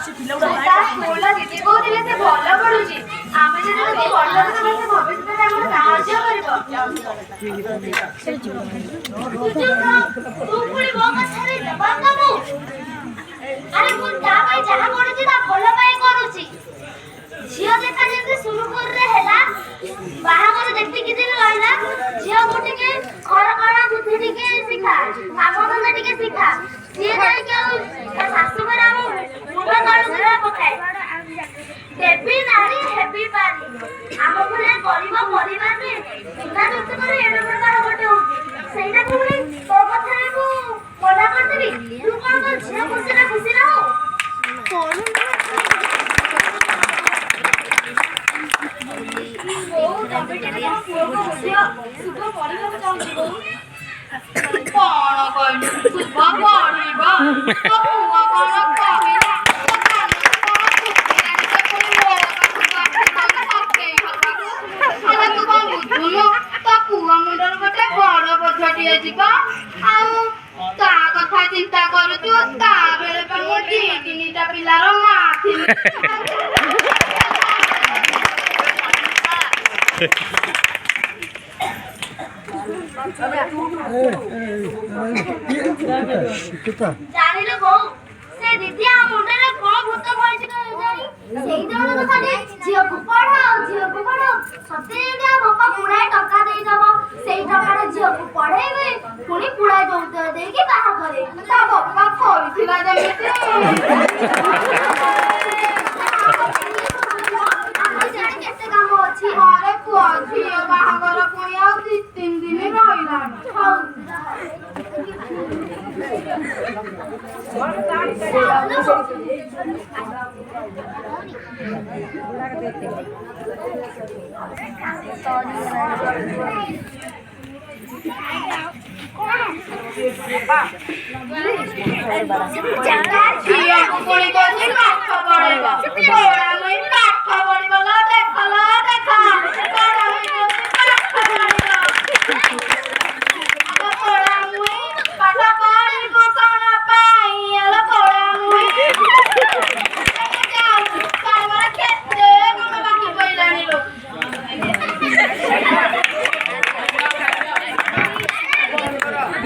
ଦିଦି କହୁଥିଲେ ସେ ଭଲ ପଢୁଛି ଆମେ ଯଦି ତାକୁ ପଢିବାକୁ ଦେବା ସେ ଭବିଷ୍ୟତରେ ଆମକୁ ସାହାଯ୍ୟ କରିବ। ତୁ ପୁଣି ମୋ କଥାରେ ଜବାବ ଦବୁ? ଆରେ ମୁଁ ତା ପାଇଁ ଯାହା କରୁଛି ତା ଭଲ ପାଇଁ କରୁଛି। ଝିଅ ଦେଖା ଯେମିତି ସୁରୁଖୁରୁରେ ହେଲା ବାହାଘର ଯେତିକି ଦିନ ରହିଲା ଝିଅକୁ ଟିକେ ଘର କଣ ବୁଦ୍ଧି ଟିକେ ଶିଖା କାମ ଧନ୍ଦା ଟିକେ ଶିଖା ସିଏ ଯାଇକି ଆଉ ତା ଶାଶୁ ଘରେ ଆମ ମୁଣ୍ଡ ତଳକୁ ପକାଏ। ଦେବୀ ନାରୀ ହେବି ପାରି ଆମ ଭଳିଆ ଗରିବ ପରିବାରରେ ସୁନା ଯୌତୁକରେ ଏଡ଼େ ପ୍ରକାର ଗୋଟେ ହଉଛି ସେଇଟାକୁ ପୁଣି ତୋ କଥାରେ ମୁଁ ମନା କରିଦେବି। ତୁ କଣ ତୋ ଝିଅ ଖୁସିରେ ଖୁସି ରହୁ? କଣ କହିଲୁ ଶୁଭ ପଢିବ ତୋ ପୁଅ କଣ କହିଲା ତୋ ପୁଅ ମୁଣ୍ଡରେ ଗୋଟେ ବଡ ବୋଝଟିଏ ଯିବ ଆଉ ତା କଥା ଚିନ୍ତା କରୁଛୁ। ତା ବେଳେ ପା ମୁଁ 2-3ଟା ପିଲାର ମା ଥିଲି। ଜାଣିଲୁ ବୋଉ ସେ ଦିଦି ଆମ ମୁଣ୍ଡରେ କଣ ଭୂତ ଭରିଛି କେଜାଣି ସେଇଦିନ ତ ଖାଲି ଝିଅକୁ ପଢାଅ ସତେ ଯେମିତି ଆମ ବାପା ପୁଳାଏ ଟଙ୍କା ଦେଇଦବ ସେଇ ଟଙ୍କାରେ ଝିଅକୁ ପଢେଇବେ ପୁଣି ପୁଳାଏ ଯୌତୁକ ଦେଇକି ବାହା କରେଇବେ। ତା ବାପା କହିଥିଲା ଯେମିତି କେତେ କାମ ଅଛି। ଘରେ ପୁଅ ଝିଅ ବାହାଘର ପୁଣି ଆଉ 2-3 ଦିନ ରହିଲାଣି। ଝିଅକୁ ପୁଣି କହୁଛି ପାଠ ପଢେଇବ।